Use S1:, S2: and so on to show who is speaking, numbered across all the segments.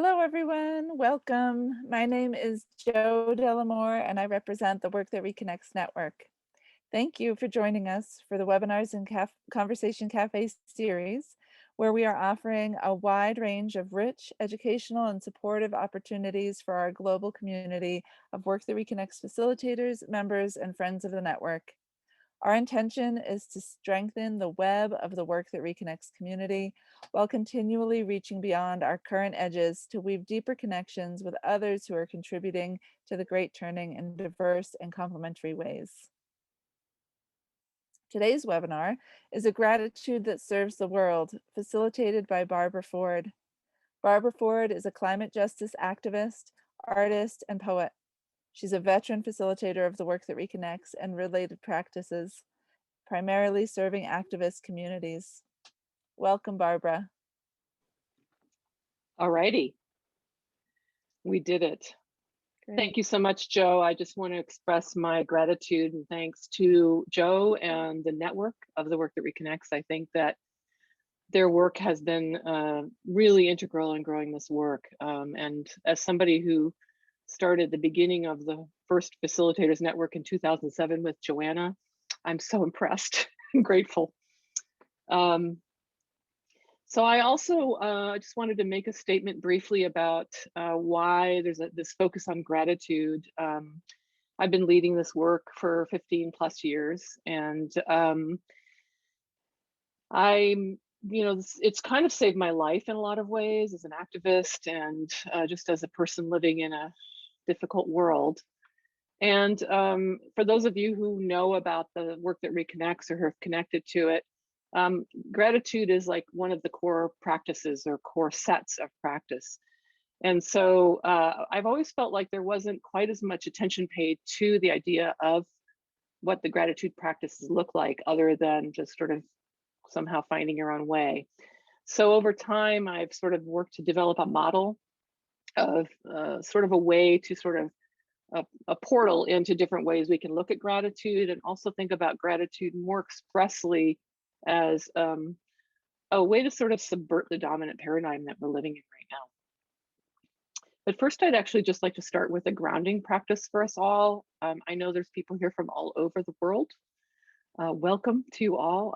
S1: Hello, everyone. Welcome. My name is Jo Delamore, and I represent the Work That Reconnects network. Thank you for joining us for the Webinars and Conversation Cafe series, where we are offering a wide range of rich, educational, and supportive opportunities for our global community of Work That Reconnects facilitators, members, and friends of the network. Our intention is to strengthen the web of the Work That Reconnects community while continually reaching beyond our current edges to weave deeper connections with others who are contributing to the great turning in diverse and complementary ways. Today's webinar is a gratitude that serves the world, facilitated by Barbara Ford. Barbara Ford is a climate justice activist, artist, and poet. She's a veteran facilitator of the Work That Reconnects and related practices, primarily serving activist communities. Welcome, Barbara.
S2: All righty, we did it.
S1: Great.
S2: Thank you so much, Jo. I just want to express my gratitude and thanks to Jo and the network of the Work That Reconnects. I think that their work has been really integral in growing this work. And as somebody who started the beginning of the first Facilitators Network in 2007 with Joanna, I'm so impressed and grateful. So I also just wanted to make a statement briefly about why there's this focus on gratitude. I've been leading this work for 15 plus years, and it's kind of saved my life in a lot of ways as an activist and just as a person living in a difficult world. And for those of you who know about the Work That Reconnects or have connected to it, gratitude is like one of the core practices or core sets of practice. And so I've always felt like there wasn't quite as much attention paid to the idea of what the gratitude practices look like, other than just sort of somehow finding your own way. So over time, I've sort of worked to develop a model of sort of a way to sort of a portal into different ways we can look at gratitude, and also think about gratitude more expressly as a way to sort of subvert the dominant paradigm that we're living in right now. But first, I'd actually just like to start with a grounding practice for us all. I know there's people here from all over the world. Welcome to you all.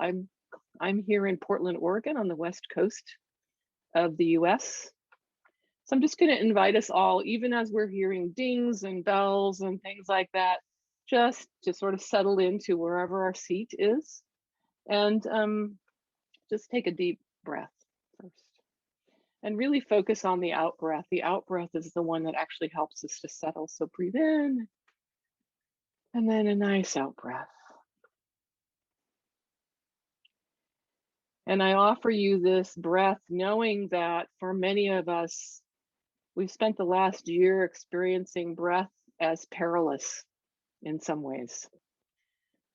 S2: I'm here in Portland, Oregon, on the west coast of the US. So I'm just going to invite us all, even as we're hearing dings and bells and things like that, just to sort of settle into wherever our seat is. And just take a deep breath first. And really focus on the out breath. The out breath is the one that actually helps us to settle. So breathe in, and then a nice out breath. And I offer you this breath knowing that for many of us, we've spent the last year experiencing breath as perilous in some ways.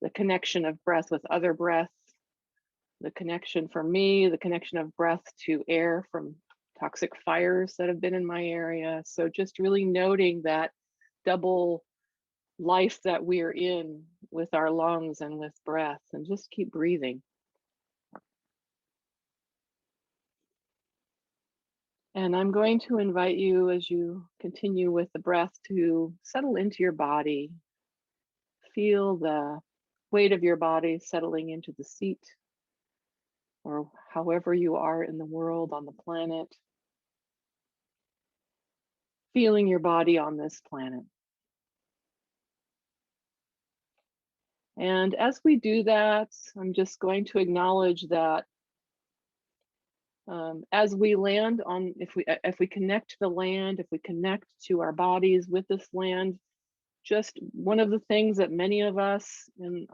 S2: The connection of breath with other breath, the connection for me, the connection of breath to air from toxic fires that have been in my area. So just really noting that double life that we're in with our lungs and with breath, and just keep breathing. And I'm going to invite you, as you continue with the breath, to settle into your body. Feel the weight of your body settling into the seat, or however you are in the world, on the planet. Feeling your body on this planet. And as we do that, I'm just going to acknowledge that as we land on, if we connect to the land, if we connect to our bodies with this land, just one of the things that many of us in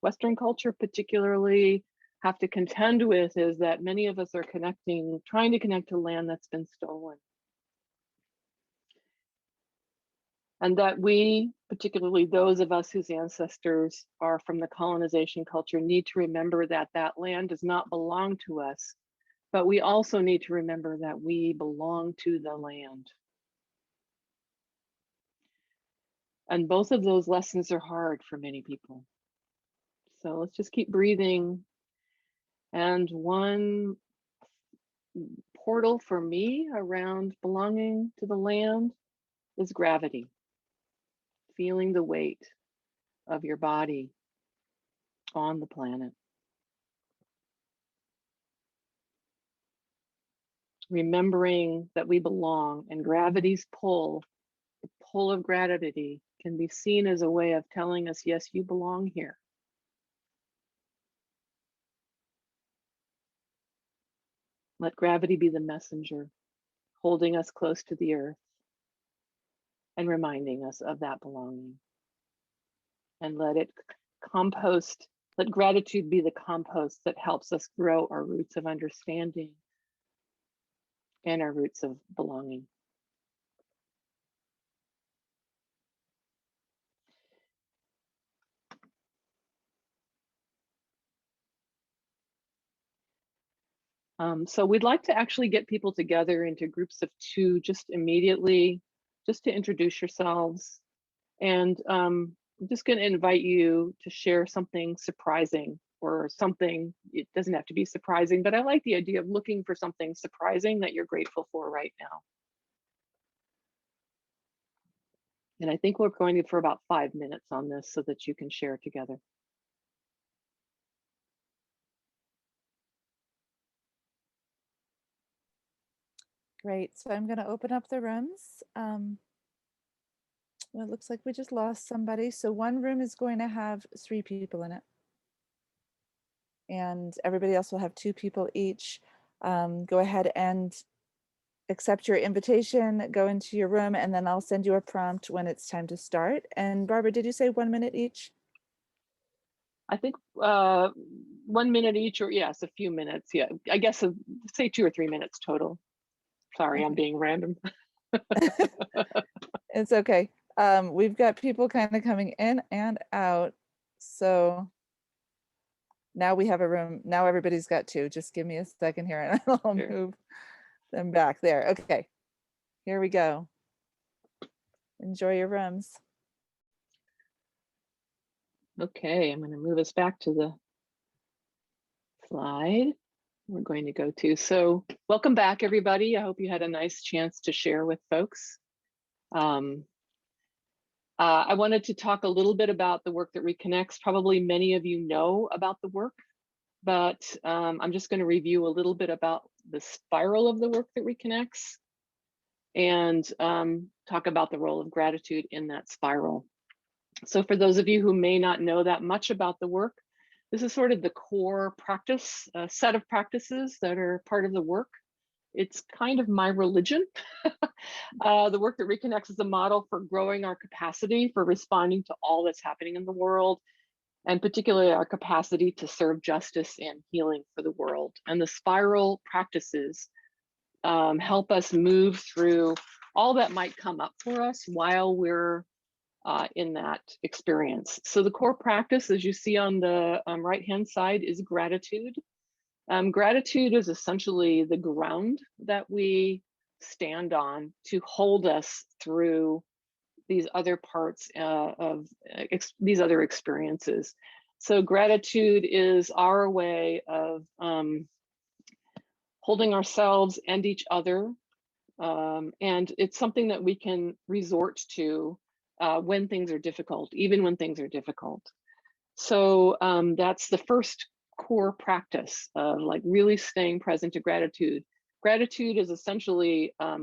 S2: Western culture particularly have to contend with is that many of us are trying to connect to land that's been stolen. And that we, particularly those of us whose ancestors are from the colonization culture, need to remember that that land does not belong to us, but we also need to remember that we belong to the land. And both of those lessons are hard for many people. So let's just keep breathing. And one portal for me around belonging to the land is gravity, feeling the weight of your body on the planet. Remembering that we belong, and gravity's pull, the pull of gravity, can be seen as a way of telling us, yes, you belong here. Let gravity be the messenger, holding us close to the earth and reminding us of that belonging. And let it compost, let gratitude be the compost that helps us grow our roots of understanding and our roots of belonging. So we'd like to actually get people together into groups of 2 just immediately, just to introduce yourselves. And I'm just going to invite you to share something surprising or something. It doesn't have to be surprising, but I like the idea of looking for something surprising that you're grateful for right now. And I think we're going to for about 5 minutes on this so that you can share together.
S1: Great. So I'm going to open up the rooms. Well, it looks like we just lost somebody. So one room is going to have 3 people in it. And everybody else will have 2 people each. Go ahead and accept your invitation, go into your room, and then I'll send you a prompt when it's time to start. And Barbara, did you say 1 minute each?
S2: I think 1 minute each, or yes, a few minutes. Yeah, I guess say 2 or 3 minutes total. Sorry,
S1: Okay.
S2: I'm being random.
S1: It's okay. We've got people kind of coming in and out. So now we have a room. Now everybody's got 2. Just give me a second here and I'll
S2: Sure.
S1: move them back there. Okay, here we go. Enjoy your rooms.
S2: Okay, I'm going to move us back to the slide we're going to go to. So welcome back, everybody. I hope you had a nice chance to share with folks. I wanted to talk a little bit about the work that Reconnects. Probably many of you know about the work, but I'm just going to review a little bit about the spiral of the work that Reconnects and talk about the role of gratitude in that spiral. So for those of you who may not know that much about the work, this is sort of the core practice, set of practices that are part of the work. It's kind of my religion. The work that Reconnects is a model for growing our capacity for responding to all that's happening in the world, and particularly our capacity to serve justice and healing for the world. And the spiral practices help us move through all that might come up for us while we're in that experience. So the core practice, as you see on the right-hand side, is gratitude. Gratitude is essentially the ground that we stand on to hold us through these other parts of these other experiences. So gratitude is our way of holding ourselves and each other. And it's something that we can resort to when things are difficult, even when things are difficult. So that's the first core practice of like really staying present to gratitude. Gratitude is essentially a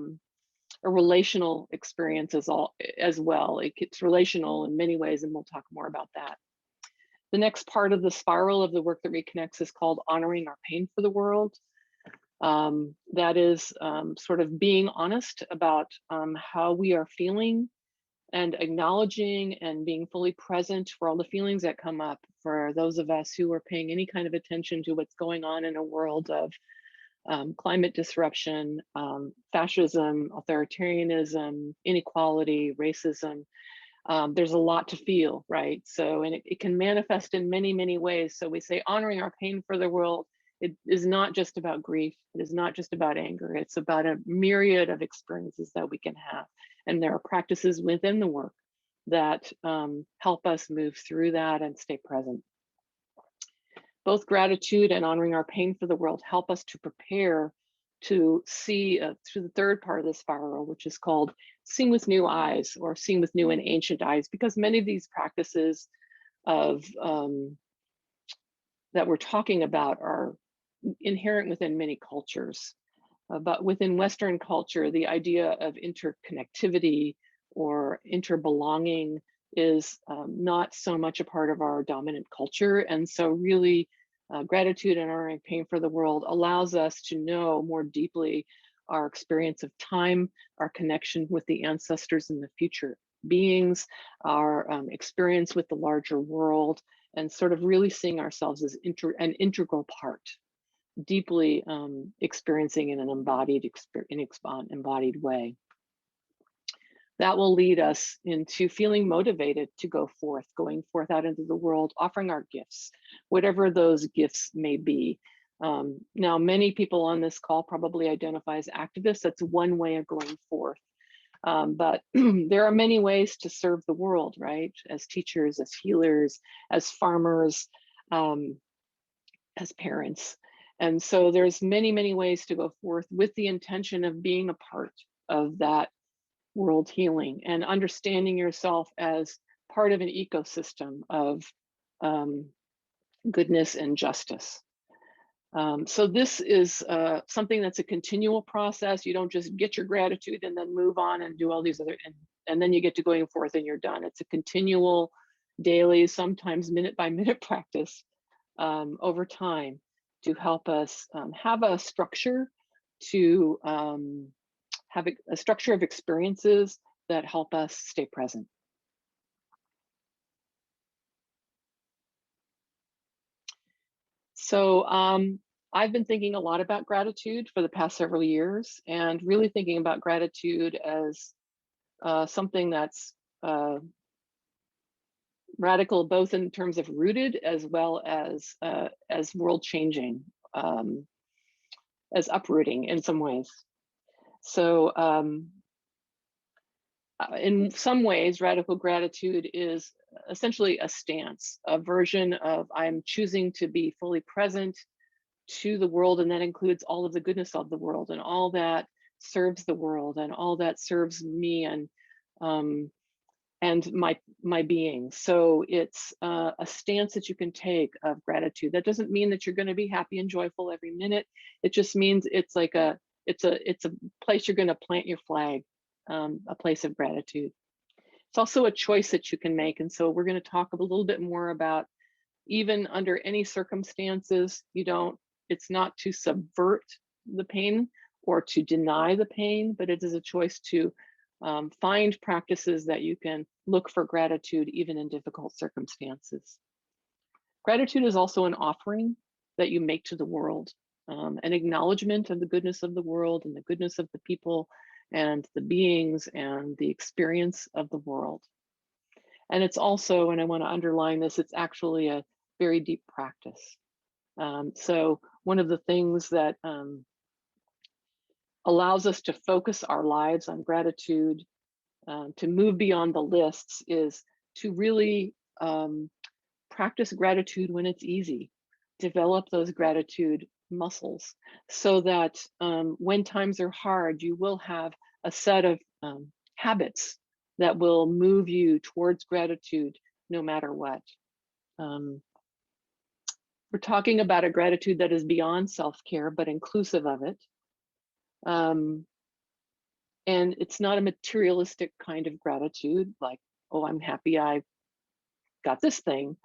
S2: relational experience as well. It's relational in many ways, and we'll talk more about that. The next part of the spiral of the work that Reconnects is called honoring our pain for the world. That is sort of being honest about how we are feeling and acknowledging and being fully present for all the feelings that come up for those of us who are paying any kind of attention to what's going on in a world of climate disruption, fascism, authoritarianism, inequality, racism. There's a lot to feel, right? So, and it can manifest in many, many ways. So we say honoring our pain for the world. It is not just about grief. It is not just about anger. It's about a myriad of experiences that we can have. And there are practices within the work that help us move through that and stay present. Both gratitude and honoring our pain for the world help us to prepare to see through the third part of the spiral, which is called seeing with new eyes, or seeing with new and ancient eyes, because many of these practices of that we're talking about are inherent within many cultures. But within Western culture, the idea of interconnectivity or interbelonging is not so much a part of our dominant culture. And so really gratitude and honoring pain for the world allows us to know more deeply our experience of time, our connection with the ancestors and the future beings, our experience with the larger world, and sort of really seeing ourselves as an integral part, deeply experiencing in an embodied way. That will lead us into feeling motivated to go forth, going forth out into the world, offering our gifts, whatever those gifts may be. Now, many people on this call probably identify as activists. That's one way of going forth. But there are many ways to serve the world, right? As teachers, as healers, as farmers, as parents. And so there's many, many ways to go forth with the intention of being a part of that world healing and understanding yourself as part of an ecosystem of goodness and justice. So this is something that's a continual process. You don't just get your gratitude and then move on and do all these other, and then you get to going forth and you're done. It's a continual, daily, sometimes minute by minute practice over time to help us have a structure, to have a structure of experiences that help us stay present. So I've been thinking a lot about gratitude for the past several years, and really thinking about gratitude as something that's radical, both in terms of rooted as well as world changing, as uprooting in some ways. So in some ways, radical gratitude is essentially a stance, a version of I'm choosing to be fully present to the world, and that includes all of the goodness of the world and all that serves the world and all that serves me and my being. So it's a stance that you can take of gratitude. That doesn't mean that you're going to be happy and joyful every minute. It just means it's like it's a place you're going to plant your flag, a place of gratitude. It's also a choice that you can make. And so we're going to talk a little bit more about, even under any circumstances, it's not to subvert the pain or to deny the pain, but it is a choice to find practices that you can look for gratitude even in difficult circumstances. Gratitude is also an offering that you make to the world, an acknowledgement of the goodness of the world and the goodness of the people and the beings and the experience of the world. And it's also, and I want to underline this, it's actually a very deep practice. So one of the things that allows us to focus our lives on gratitude, to move beyond the lists, is to really practice gratitude when it's easy. Develop those gratitude muscles so that when times are hard, you will have a set of habits that will move you towards gratitude no matter what. We're talking about a gratitude that is beyond self-care, but inclusive of it. And it's not a materialistic kind of gratitude, like, oh, I'm happy I got this thing.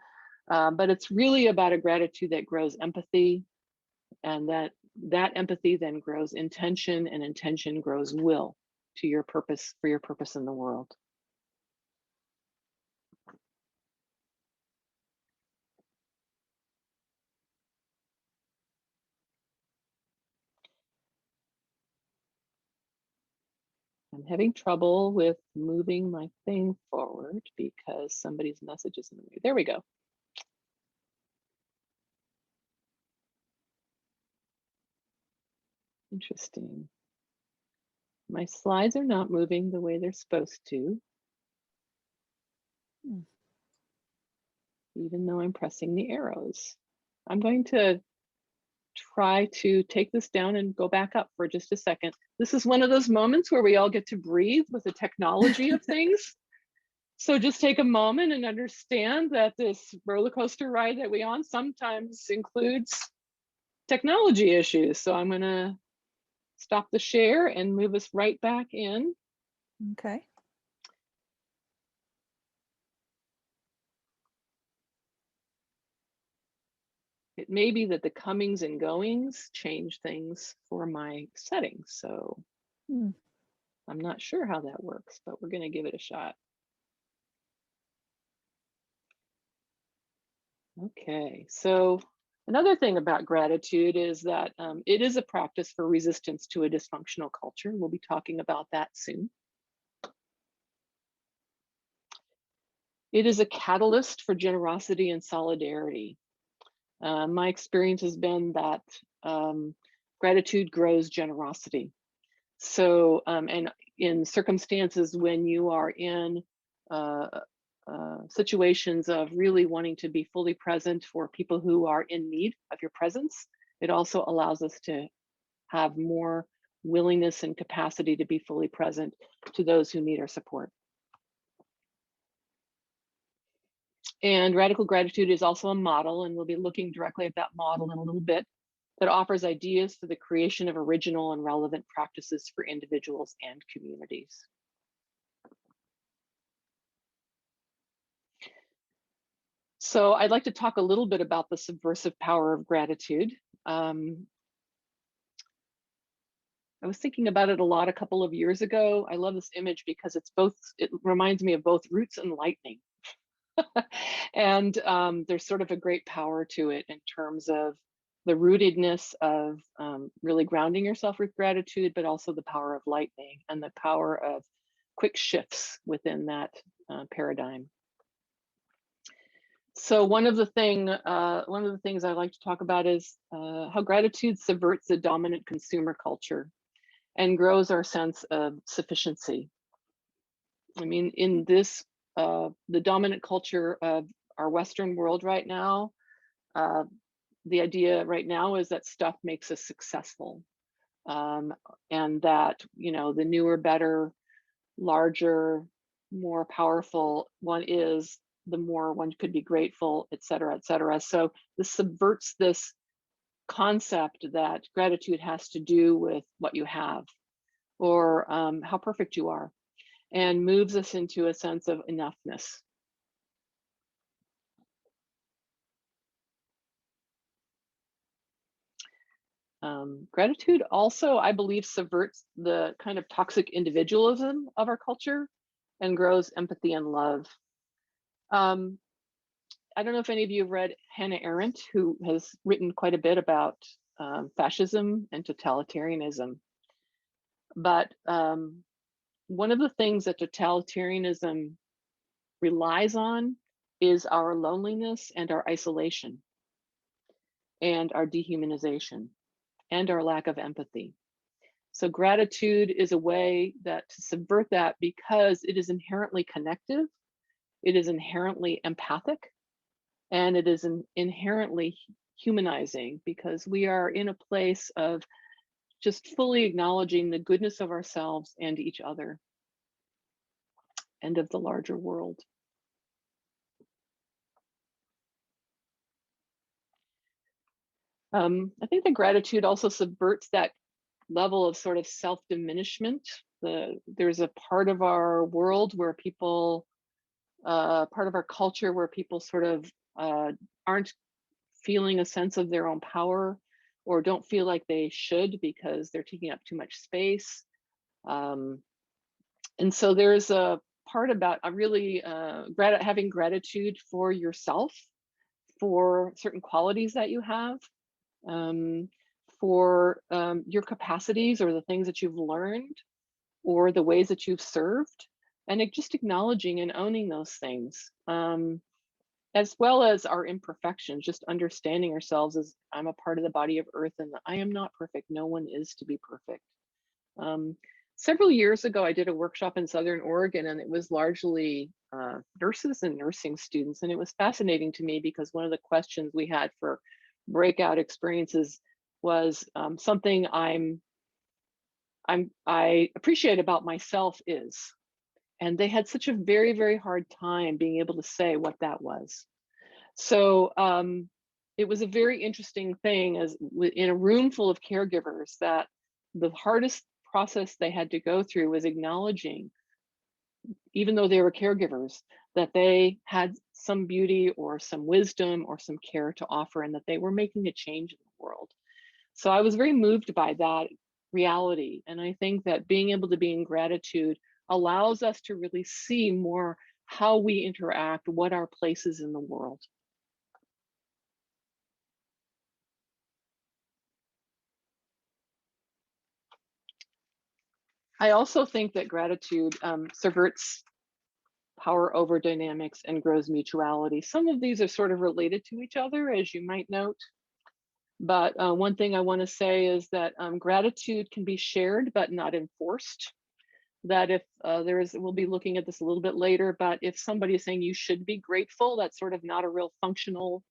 S2: But it's really about a gratitude that grows empathy, and that empathy then grows intention, and intention grows will to your purpose, for your purpose in the world. I'm having trouble with moving my thing forward because somebody's message is in the way. There we go. Interesting. My slides are not moving the way they're supposed to, even though I'm pressing the arrows. I'm going to try to take this down and go back up for just a second. This is one of those moments where we all get to breathe with the technology of things. So just take a moment and understand that this roller coaster ride that we on sometimes includes technology issues. So I'm gonna stop the share and move us right back in.
S1: Okay.
S2: It may be that the comings and goings change things for my settings. So
S1: Hmm.
S2: I'm not sure how that works, but we're gonna give it a shot. Okay, so another thing about gratitude is that it is a practice for resistance to a dysfunctional culture. We'll be talking about that soon. It is a catalyst for generosity and solidarity. My experience has been that gratitude grows generosity. So, and in circumstances when you are in uh, situations of really wanting to be fully present for people who are in need of your presence, it also allows us to have more willingness and capacity to be fully present to those who need our support. And radical gratitude is also a model, and we'll be looking directly at that model in a little bit, that offers ideas for the creation of original and relevant practices for individuals and communities. So I'd like to talk a little bit about the subversive power of gratitude. I was thinking about it a lot a couple of years ago. I love this image because it reminds me of both roots and lightning. And there's sort of a great power to it in terms of the rootedness of really grounding yourself with gratitude, but also the power of lightning and the power of quick shifts within that paradigm. So one of the things I like to talk about is how gratitude subverts the dominant consumer culture and grows our sense of sufficiency. I mean, in this, the dominant culture of our Western world right now, uh, the idea right now is that stuff makes us successful. And that, you know, the newer, better, larger, more powerful one is, the more one could be grateful, et cetera, et cetera. So this subverts this concept that gratitude has to do with what you have or how perfect you are, and moves us into a sense of enoughness. Gratitude also, I believe, subverts the kind of toxic individualism of our culture and grows empathy and love. Um, I don't know if any of you have read Hannah Arendt, who has written quite a bit about fascism and totalitarianism. But one of the things that totalitarianism relies on is our loneliness and our isolation and our dehumanization and our lack of empathy. So gratitude is a way that to subvert that because it is inherently connective, it is inherently empathic, and it is inherently humanizing because we are in a place of just fully acknowledging the goodness of ourselves and each other and of the larger world. I think that gratitude also subverts that level of sort of self-diminishment. There's a part of our world where people, part of our culture where people sort of aren't feeling a sense of their own power or don't feel like they should because they're taking up too much space. And so there's a part about really having gratitude for yourself, for certain qualities that you have, um, for your capacities or the things that you've learned or the ways that you've served, and just acknowledging and owning those things, as well as our imperfections, just understanding ourselves as I'm a part of the body of earth and I am not perfect. No one is to be perfect. Several years ago, I did a workshop in Southern Oregon, and it was largely nurses and nursing students. And it was fascinating to me because one of the questions we had for breakout experiences was something I appreciate about myself is. And they had such a very, very hard time being able to say what that was. So it was a very interesting thing in a room full of caregivers that the hardest process they had to go through was acknowledging, even though they were caregivers, that they had some beauty or some wisdom or some care to offer and that they were making a change in the world. So I was very moved by that reality. And I think that being able to be in gratitude allows us to really see more how we interact, what our place is in the world. I also think that gratitude subverts power over dynamics and grows mutuality. Some of these are sort of related to each other, as you might note. But one thing I want to say is that gratitude can be shared but not enforced. That if we'll be looking at this a little bit later, but if somebody is saying you should be grateful, that's sort of not a real functional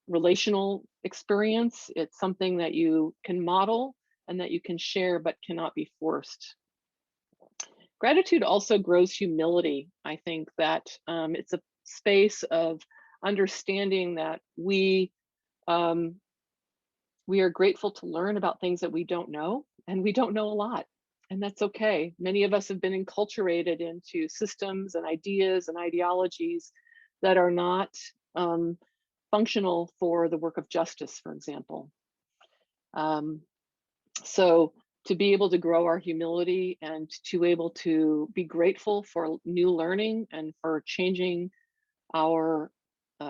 S2: relational experience. It's something that you can model and that you can share but cannot be forced. Gratitude also grows humility. I think that it's a space of understanding that um, we are grateful to learn about things that we don't know, and we don't know a lot. And that's okay. Many of us have been enculturated into systems and ideas and ideologies that are not functional for the work of justice, for example. Um, so to be able to grow our humility and to able to be grateful for new learning and for changing our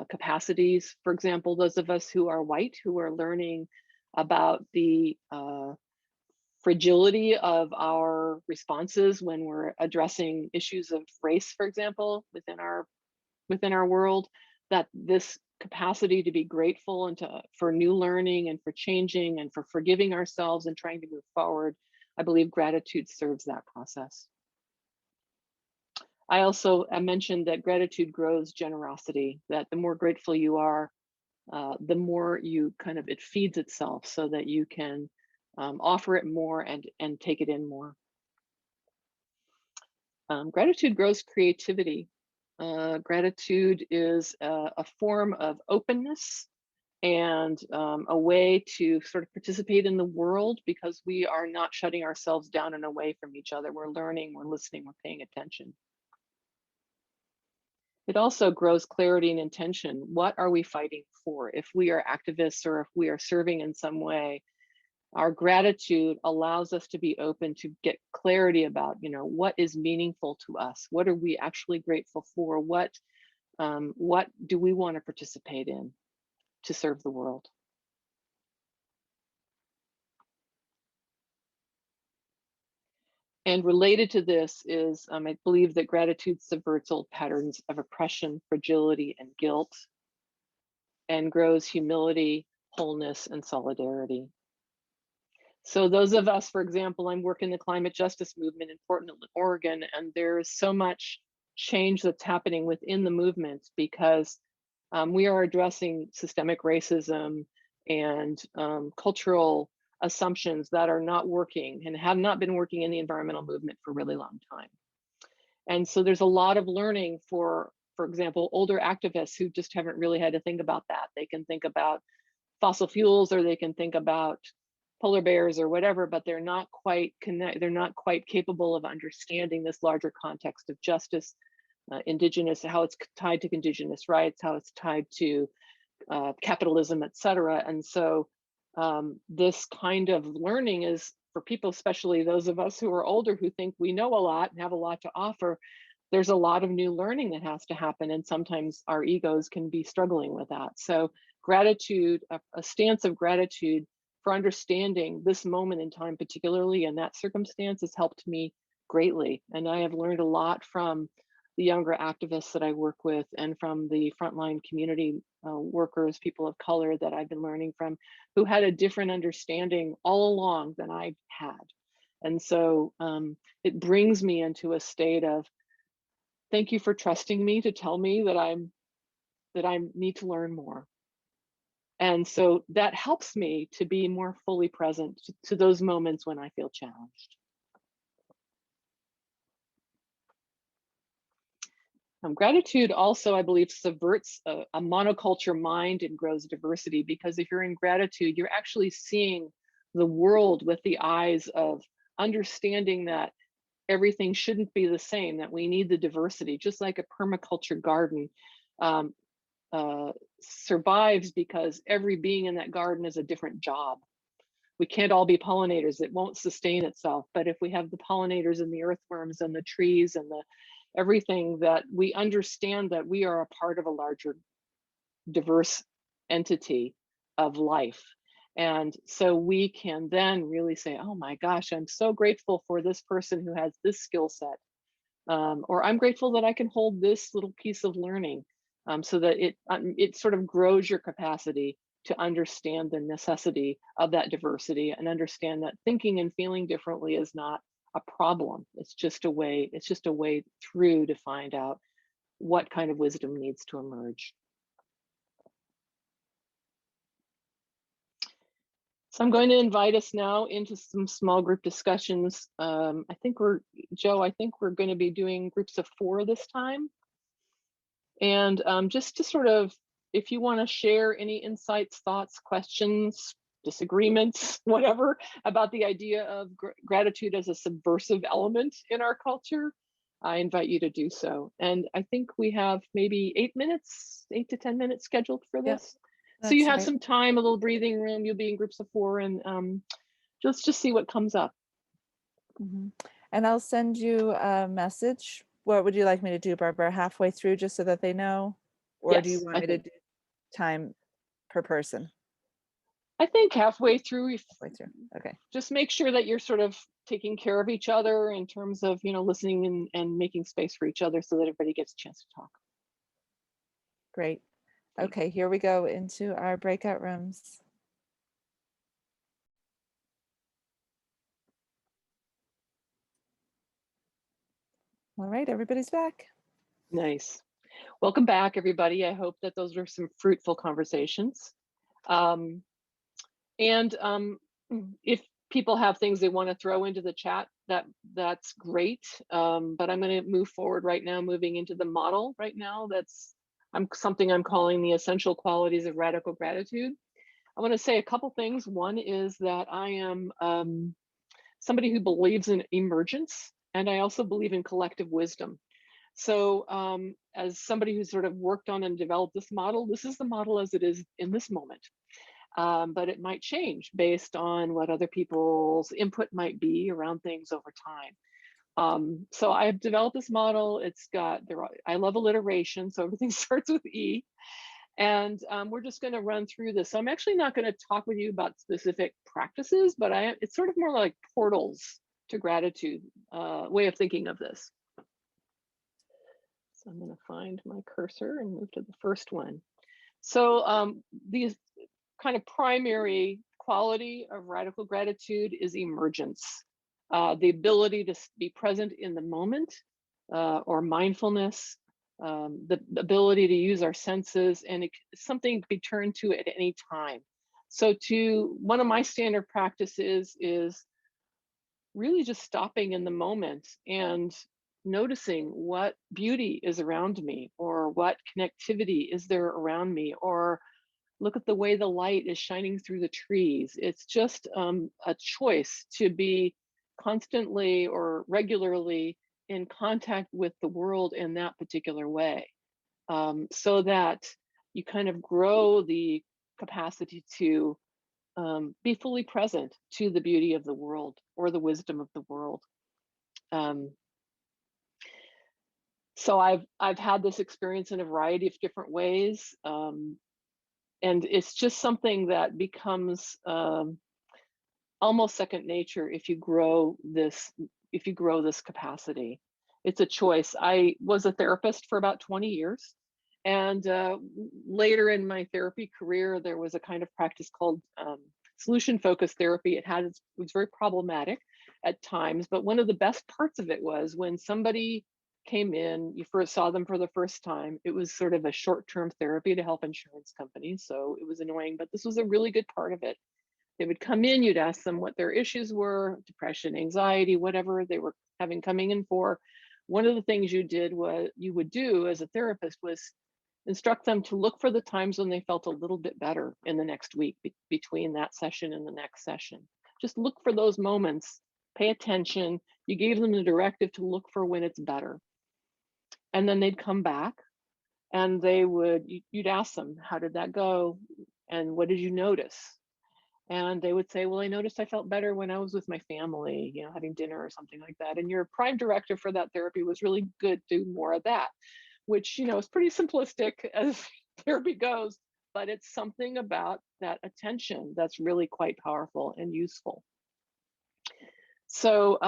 S2: capacities. For example, those of us who are white, who are learning about the fragility of our responses when we're addressing issues of race, for example, within our world, that this capacity to be grateful and for new learning and for changing and for forgiving ourselves and trying to move forward, I believe gratitude serves that process. I mentioned that gratitude grows generosity, that the more grateful you are, the more it feeds itself so that you can offer it more and take it in more. Gratitude grows creativity. Gratitude is a form of openness and a way to sort of participate in the world because we are not shutting ourselves down and away from each other. We're learning, we're listening, we're paying attention. It also grows clarity and intention. What are we fighting for? If we are activists or if we are serving in some way, our gratitude allows us to be open to get clarity about, what is meaningful to us? What are we actually grateful for? What do we want to participate in to serve the world? And related to this is, I believe that gratitude subverts old patterns of oppression, fragility, and guilt, and grows humility, wholeness, and solidarity. So those of us, for example, I'm working the climate justice movement in Portland, Oregon, and there is so much change that's happening within the movement because we are addressing systemic racism and cultural assumptions that are not working and have not been working in the environmental movement for a really long time. And so there's a lot of learning for example, older activists who just haven't really had to think about that. They can think about fossil fuels or they can think about polar bears or whatever, but they're not quite they're not quite capable of understanding this larger context of justice, indigenous, how it's tied to indigenous rights, how it's tied to capitalism, et cetera. And so this kind of learning is for people, especially those of us who are older, who think we know a lot and have a lot to offer. There's a lot of new learning that has to happen. And sometimes our egos can be struggling with that. So gratitude, a stance of gratitude for understanding this moment in time, particularly in that circumstance, has helped me greatly. And I have learned a lot from the younger activists that I work with and from the frontline community workers, people of color that I've been learning from, who had a different understanding all along than I had. And so it brings me into a state of, thank you for trusting me to tell me that I need to learn more. And so that helps me to be more fully present to those moments when I feel challenged. Gratitude also, I believe, subverts a monoculture mind and grows diversity, because if you're in gratitude, you're actually seeing the world with the eyes of understanding that everything shouldn't be the same, that we need the diversity, just like a permaculture garden um, survives because every being in that garden is a different job. We can't all be pollinators. It won't sustain itself. But if we have the pollinators and the earthworms and the trees and the everything, that we understand that we are a part of a larger diverse entity of life. And so we can then really say, oh my gosh, I'm so grateful for this person who has this skill set. Or I'm grateful that I can hold this little piece of learning, so that it sort of grows your capacity to understand the necessity of that diversity and understand that thinking and feeling differently is not a problem. It's just a way through to find out what kind of wisdom needs to emerge. So I'm going to invite us now into some small group discussions. Joe, I think we're going to be doing groups of 4 this time. And just to sort of, if you want to share any insights, thoughts, questions, disagreements, whatever, about the idea of gratitude as a subversive element in our culture, I invite you to do so. And I think we have maybe 8 to 10 minutes scheduled for
S1: Yep,
S2: this. So you
S1: that's
S2: have
S1: right.
S2: some time, a little breathing room. You'll be in groups of 4, and just see what comes up.
S1: Mhm. And I'll send you a message. What would you like me to do, Barbara? Halfway through, just so that they know? Or do you
S2: Yes,
S1: want me to do time per person?
S2: I think halfway through, if
S1: Halfway through. Okay,
S2: just make sure that you're sort of taking care of each other in terms of, listening and making space for each other so that everybody gets a chance to talk.
S1: great.
S2: Thanks.
S1: Okay, here we go into our breakout rooms. All right, everybody's back.
S2: Nice. Welcome back, everybody. I hope that those were some fruitful conversations. Um, and if people have things they want to throw into the chat, that's great. But I'm going to move forward right now, moving into the model right now. That's something I'm calling the essential qualities of radical gratitude. I want to say a couple things. One is that I am somebody who believes in emergence, and I also believe in collective wisdom. So as somebody who's sort of worked on and developed this model, this is the model as it is in this moment. But it might change based on what other people's input might be around things over time. So I've developed this model. I love alliteration, so everything starts with E. And we're just going to run through this. So I'm actually not going to talk with you about specific practices, but it's sort of more like portals to gratitude, way of thinking of this. So I'm going to find my cursor and move to the first one. So these kind of primary quality of radical gratitude is emergence, the ability to be present in the moment, or mindfulness, the ability to use our senses, and it's something to be turned to at any time. So one of my standard practices is really just stopping in the moment and noticing what beauty is around me, or what connectivity is there around me, or look at the way the light is shining through the trees. It's just a choice to be constantly or regularly in contact with the world in that particular way, so that you kind of grow the capacity to be fully present to the beauty of the world or the wisdom of the world. Um, so I've had this experience in a variety of different ways. And it's just something that becomes almost second nature if you grow this capacity. It's a choice. I was a therapist for about 20 years, and later in my therapy career there was a kind of practice called solution focused therapy. It was very problematic at times, but one of the best parts of it was when somebody came in, you first saw them for the first time. It was sort of a short-term therapy to help insurance companies, so it was annoying, but this was a really good part of it. They would come in, you'd ask them what their issues were, depression, anxiety, whatever they were having coming in for. One of the things you would do as a therapist was instruct them to look for the times when they felt a little bit better in the next week between that session and the next session. Just look for those moments, pay attention. You gave them the directive to look for when it's better. And then they'd come back and you'd ask them, how did that go? And what did you notice? And they would say, well, I noticed I felt better when I was with my family, having dinner or something like that. And your prime directive for that therapy was really good, do more of that, which, is pretty simplistic as therapy goes, but it's something about that attention that's really quite powerful and useful. So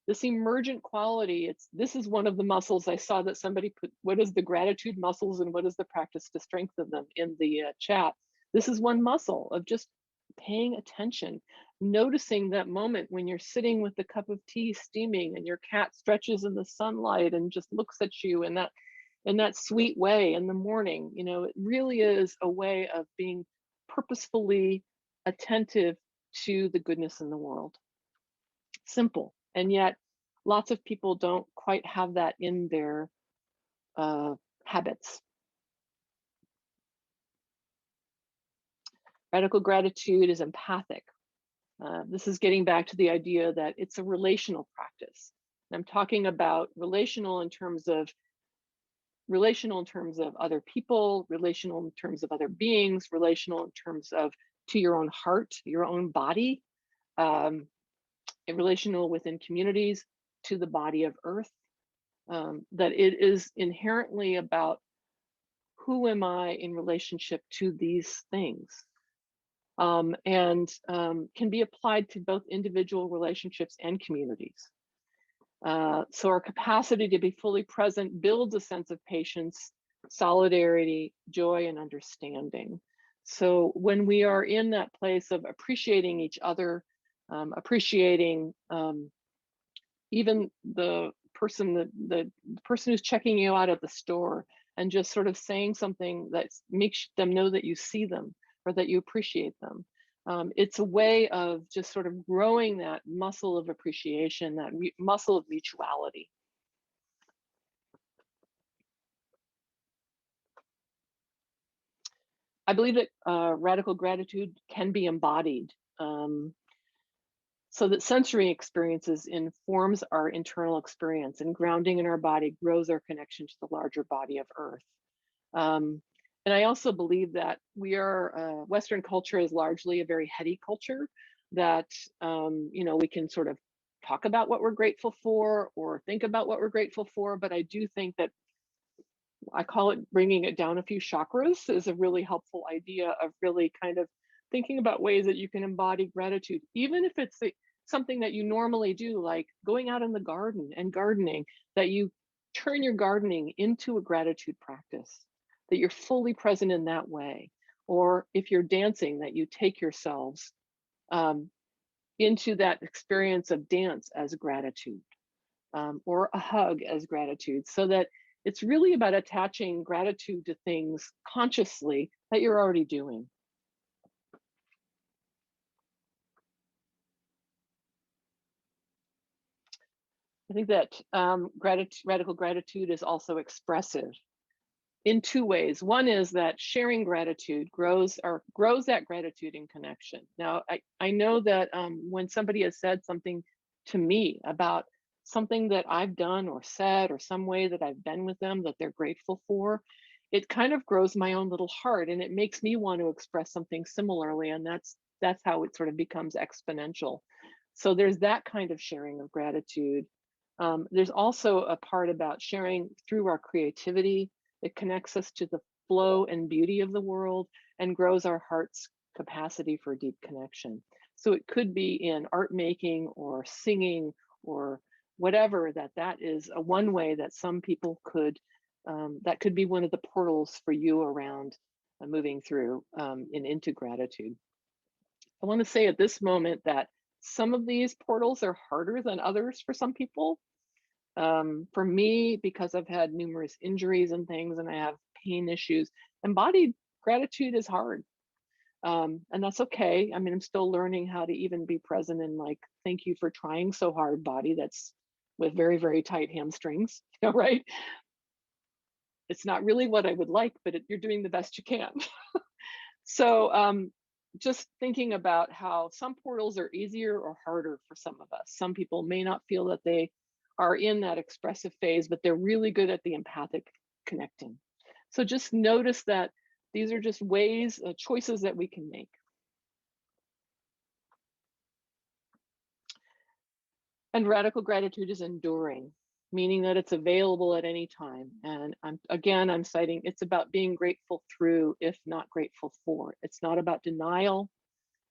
S2: this emergent quality, this is one of the muscles. I saw that somebody put, what is the gratitude muscles and what is the practice to strengthen them in the chat. This is one muscle of just paying attention, noticing that moment when you're sitting with the cup of tea steaming and your cat stretches in the sunlight and just looks at you in that sweet way in the morning. It really is a way of being purposefully attentive to the goodness in the world. Simple, and yet lots of people don't quite have that in their habits. Radical gratitude is empathic. This is getting back to the idea that it's a relational practice. And I'm talking about relational in terms of other people, relational in terms of other beings, relational in terms of to your own heart, your own body, and relational within communities, to the body of Earth. That it is inherently about who am I in relationship to these things. And can be applied to both individual relationships and communities. So our capacity to be fully present builds a sense of patience, solidarity, joy, and understanding. So when we are in that place of appreciating each other, appreciating even the person who's checking you out at the store, and just sort of saying something that makes them know that you see them or that you appreciate them. It's a way of just sort of growing that muscle of appreciation, that muscle of mutuality. I believe that radical gratitude can be embodied, so that sensory experiences informs our internal experience, and grounding in our body grows our connection to the larger body of Earth. And I also believe that Western culture is largely a very heady culture, that we can sort of talk about what we're grateful for or think about what we're grateful for, but I do think that I call it bringing it down a few chakras is a really helpful idea of really kind of thinking about ways that you can embody gratitude, even if it's something that you normally do, like going out in the garden and gardening, that you turn your gardening into a gratitude practice, that you're fully present in that way. Or if you're dancing, that you take yourselves into that experience of dance as gratitude, or a hug as gratitude, so that it's really about attaching gratitude to things consciously that you're already doing. I think that radical gratitude is also expressive in two ways. One is that sharing gratitude grows that gratitude in connection. Now, I know that when somebody has said something to me about something that I've done or said, or some way that I've been with them that they're grateful for, it kind of grows my own little heart, and it makes me want to express something similarly, and that's how it sort of becomes exponential. So there's that kind of sharing of gratitude. There's also a part about sharing through our creativity. It connects us to the flow and beauty of the world and grows our heart's capacity for deep connection. So it could be in art making or singing or whatever, that is a one way that some people could, that could be one of the portals for you around moving through and into gratitude. I want to say at this moment that some of these portals are harder than others for some people. For me, because I've had numerous injuries and things, and I have pain issues, embodied gratitude is hard. And that's okay. I mean, I'm still learning how to even be present and like, thank you for trying so hard, body that's with very, very tight hamstrings, right? It's not really what I would like, but you're doing the best you can. So just thinking about how some portals are easier or harder for some of us. Some people may not feel that they are in that expressive phase, but they're really good at the empathic connecting. So just notice that these are just ways, choices that we can make. And radical gratitude is enduring, meaning that it's available at any time. And I'm citing it's about being grateful through, if not grateful for. It's not about denial.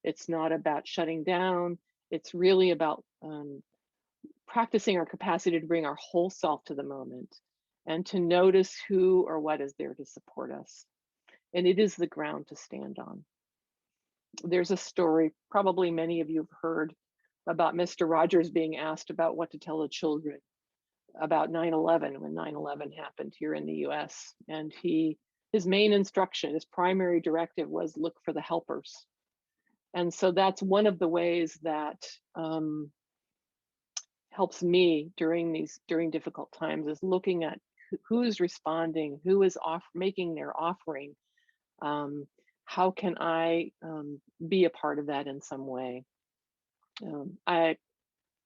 S2: It's not about shutting down. It's really about practicing our capacity to bring our whole self to the moment and to notice who or what is there to support us. And it is the ground to stand on. There's a story, probably many of you have heard, about Mr. Rogers being asked about what to tell the children about 9/11 when 9/11 happened here in the US. And his main instruction, his primary directive was look for the helpers. And so that's one of the ways that helps me during difficult times is looking at who is responding, who is making their offering. How can I be a part of that in some way? I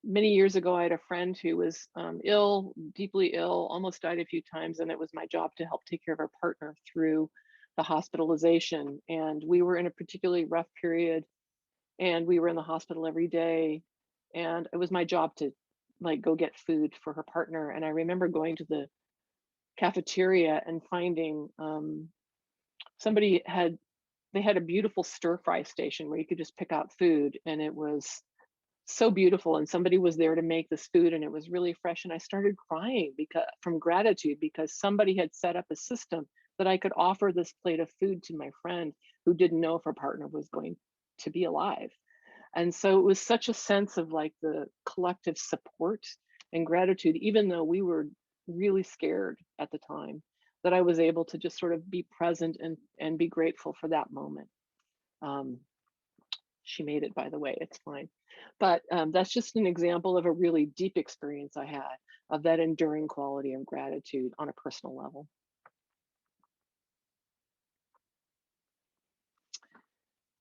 S2: Many years ago, I had a friend who was ill, deeply ill, almost died a few times, and it was my job to help take care of her partner through the hospitalization. And we were in a particularly rough period, and we were in the hospital every day. And it was my job to like go get food for her partner. And I remember going to the cafeteria and finding somebody had they had a beautiful stir fry station where you could just pick out food, and it was so beautiful, and somebody was there to make this food, and it was really fresh, and I started crying because from gratitude, because somebody had set up a system that I could offer this plate of food to my friend who didn't know if her partner was going to be alive. And so it was such a sense of like the collective support and gratitude, even though we were really scared at the time, that I was able to just sort of be present and be grateful for that moment. um, she made it, by the way, it's fine. But that's just an example of a really deep experience I had of that enduring quality of gratitude on a personal level.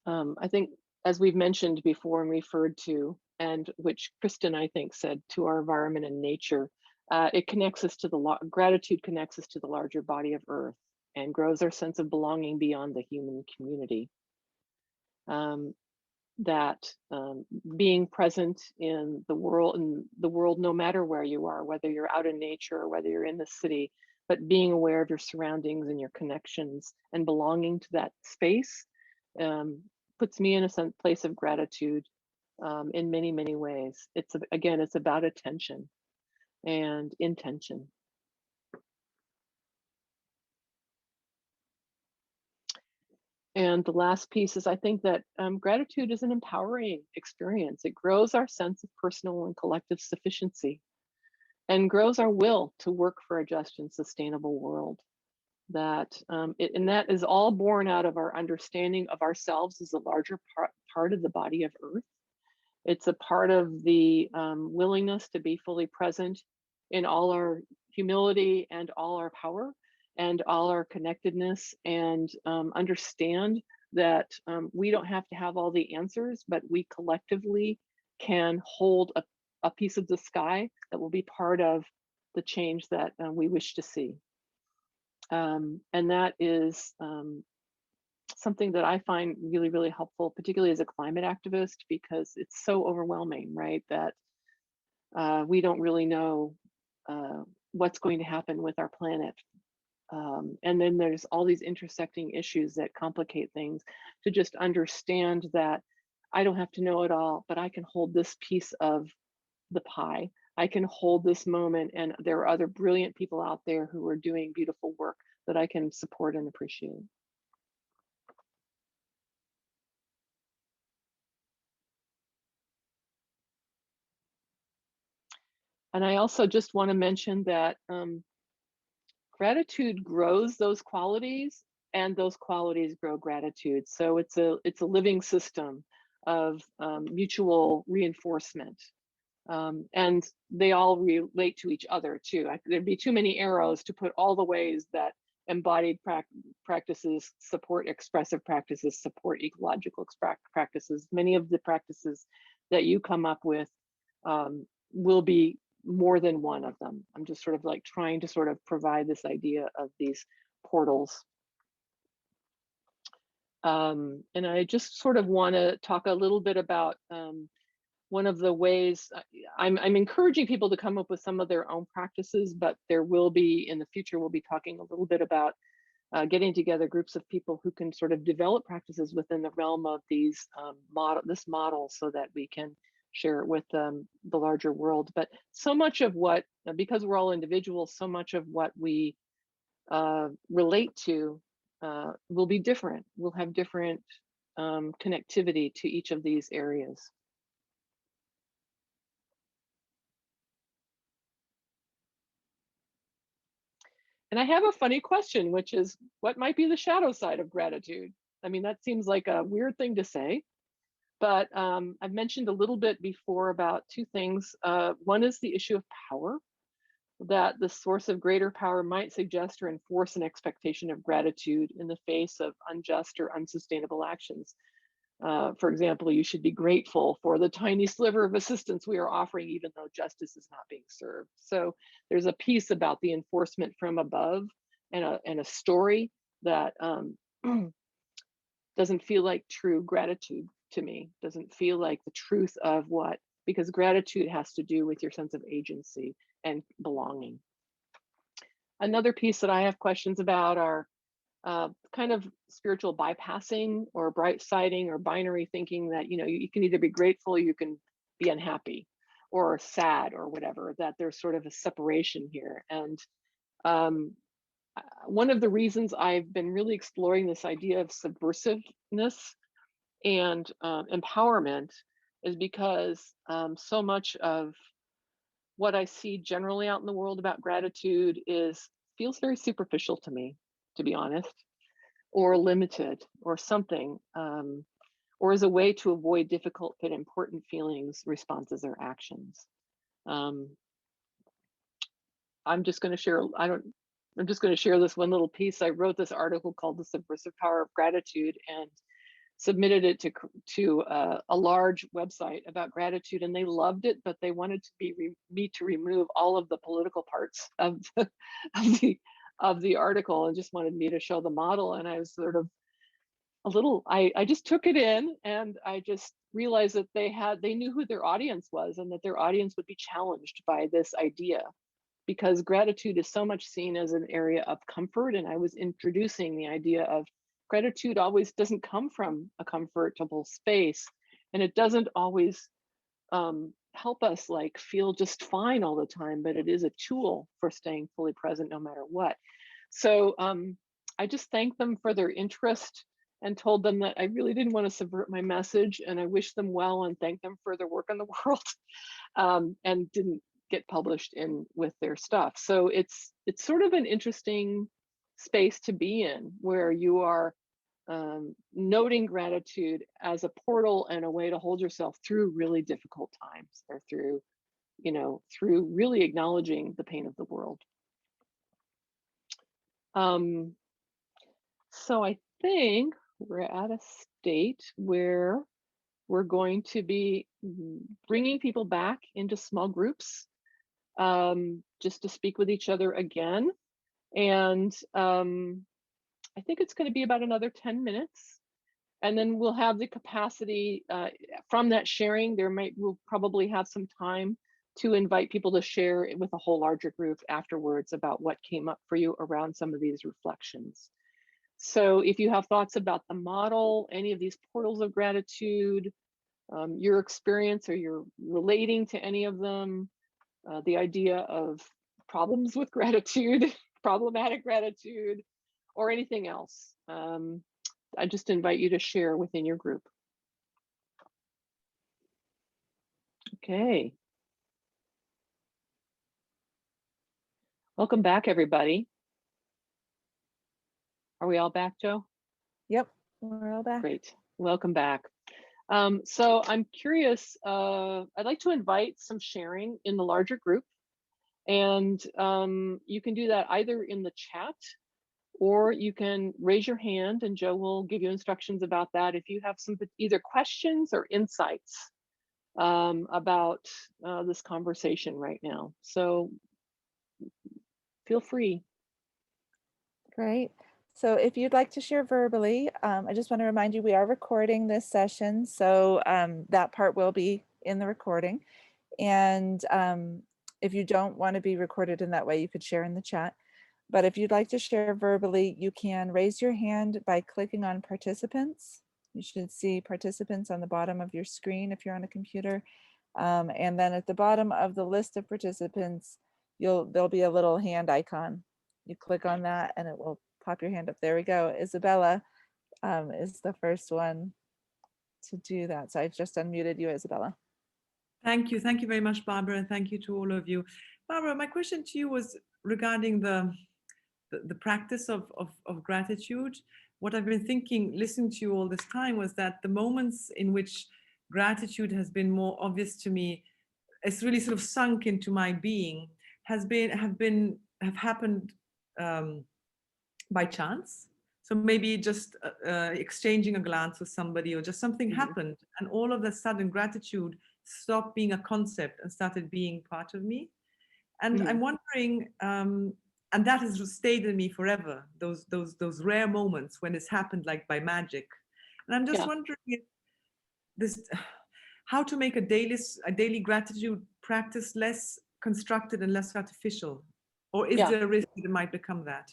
S2: I think, as we've mentioned before and referred to, and which Kristen, I think, said to our environment and nature, it connects us to gratitude connects us to the larger body of Earth and grows our sense of belonging beyond the human community. Um, that being present in the world, no matter where you are, whether you're out in nature or whether you're in the city, but being aware of your surroundings and your connections and belonging to that space um, puts me in a place of gratitude in many, many ways. Again, it's about attention and intention. And the last piece is I think that gratitude is an empowering experience. It grows our sense of personal and collective sufficiency and grows our will to work for a just and sustainable world. And that is all born out of our understanding of ourselves as a larger part of the body of Earth. It's a part of the willingness to be fully present in all our humility and all our power and all our connectedness, and understand that we don't have to have all the answers, but we collectively can hold a piece of the sky that will be part of the change that we wish to see. And that is something that I find really, really helpful, particularly as a climate activist, because it's so overwhelming, right? That we don't really know what's going to happen with our planet. And then there's all these intersecting issues that complicate things. To just understand that I don't have to know it all, but I can hold this piece of the pie. I can hold this moment, and there are other brilliant people out there who are doing beautiful work that I can support and appreciate. And I also just want to mention that gratitude grows those qualities, and those qualities grow gratitude. So it's a living system of mutual reinforcement. And they all relate to each other too. There'd be too many arrows to put all the ways that embodied practices support expressive practices, support ecological practices. Many of the practices that you come up with will be more than one of them. I'm just sort of like trying to sort of provide this idea of these portals. And I just sort of want to talk a little bit about one of the ways I'm encouraging people to come up with some of their own practices, but there will be in the future, we'll be talking a little bit about getting together groups of people who can sort of develop practices within the realm of these this model so that we can share it with the larger world. But so much of what, because we're all individuals, so much of what we relate to will be different. We'll have different connectivity to each of these areas. And I have a funny question, which is what might be the shadow side of gratitude? I mean, that seems like a weird thing to say, but I've mentioned a little bit before about two things. One is the issue of power, that the source of greater power might suggest or enforce an expectation of gratitude in the face of unjust or unsustainable actions. For example, you should be grateful for the tiny sliver of assistance we are offering, even though justice is not being served. So there's a piece about the enforcement from above and a story that doesn't feel like true gratitude to me, doesn't feel like the truth of what, because gratitude has to do with your sense of agency and belonging. Another piece that I have questions about are kind of spiritual bypassing or bright siding or binary thinking that, you know, you can either be grateful, or you can be unhappy or sad or whatever, that there's sort of a separation here. And one of the reasons I've been really exploring this idea of subversiveness and empowerment is because so much of what I see generally out in the world about gratitude feels very superficial to me, to be honest, or limited or something, or as a way to avoid difficult but important feelings, responses, or actions. I'm just going to share, I'm just going to share this one little piece. I wrote this article called The Subversive Power of Gratitude and submitted it to a large website about gratitude, and they loved it, but they wanted me to remove all of the political parts of the article and just wanted me to show the model. And I was sort of I just took it in, and I just realized that they knew who their audience was and that their audience would be challenged by this idea, because gratitude is so much seen as an area of comfort. And I was introducing the idea of gratitude always doesn't come from a comfortable space, and it doesn't always help us like feel just fine all the time, but it is a tool for staying fully present no matter what. So I just thanked them for their interest and told them that I really didn't want to subvert my message, and I wished them well and thanked them for their work in the world, and didn't get published in with their stuff. So it's sort of an interesting space to be in, where you are noting gratitude as a portal and a way to hold yourself through really difficult times, or through, you know, through really acknowledging the pain of the world. So I think we're at a state where we're going to be bringing people back into small groups, just to speak with each other again. And I think it's going to be about another 10 minutes. And then we'll have the capacity from that sharing. We'll probably have some time to invite people to share it with a whole larger group afterwards about what came up for you around some of these reflections. So if you have thoughts about the model, any of these portals of gratitude, your experience, or you're relating to any of them, the idea of problems with gratitude, problematic gratitude, or anything else, I just invite you to share within your group. Okay. Welcome back, everybody. Are we all back, Joe?
S1: Yep, we're all back.
S2: Great. Welcome back. So I'm curious, I'd like to invite some sharing in the larger group. And you can do that either in the chat or you can raise your hand and Joe will give you instructions about that if you have some either questions or insights about this conversation right now. So feel free.
S1: Great. So if you'd like to share verbally, I just want to remind you we are recording this session, so that part will be in the recording. And if you don't want to be recorded in that way, you could share in the chat. But if you'd like to share verbally, you can raise your hand by clicking on participants. You should see participants on the bottom of your screen if you're on a computer. And then at the bottom of the list of participants, there'll be a little hand icon. You click on that and it will pop your hand up. There we go. Isabella is the first one to do that. So I've just unmuted you, Isabella.
S3: Thank you. Thank you very much, Barbara, and thank you to all of you. Barbara, my question to you was regarding the practice of gratitude. What I've been thinking, listening to you all this time, was that the moments in which gratitude has been more obvious to me, it's really sort of sunk into my being, have happened by chance. So maybe just exchanging a glance with somebody, or just something happened, and all of a sudden gratitude stopped being a concept and started being part of me. And I'm wondering, and that has stayed in me forever, those rare moments when it's happened like by magic. And I'm just wondering if how to make a daily gratitude practice less constructed and less artificial, or is there a risk that it might become that?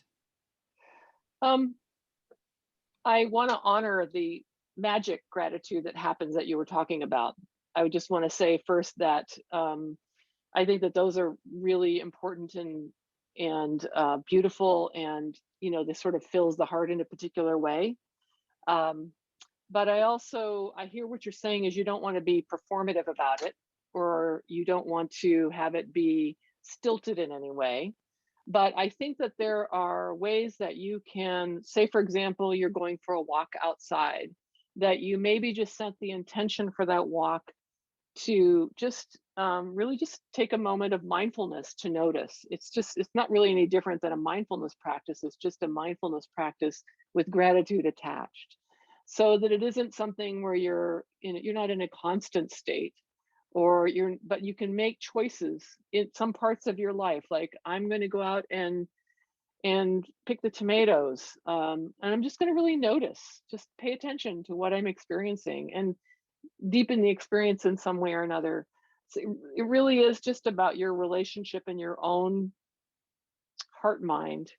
S2: I want to honor the magic gratitude that happens that you were talking about. I would just want to say first that I think that those are really important and beautiful, and this sort of fills the heart in a particular way. But I hear what you're saying is you don't want to be performative about it, or you don't want to have it be stilted in any way. But I think that there are ways that you can say, for example, you're going for a walk outside, that you maybe just set the intention for that walk to just really just take a moment of mindfulness to notice. It's not really any different than a mindfulness practice. It's just a mindfulness practice with gratitude attached, so that it isn't something where you're not in a constant state, but you can make choices in some parts of your life. Like, I'm going to go out and pick the tomatoes, and I'm just going to really notice, just pay attention to what I'm experiencing and deepen the experience in some way or another. So it really is just about your relationship and your own heart mind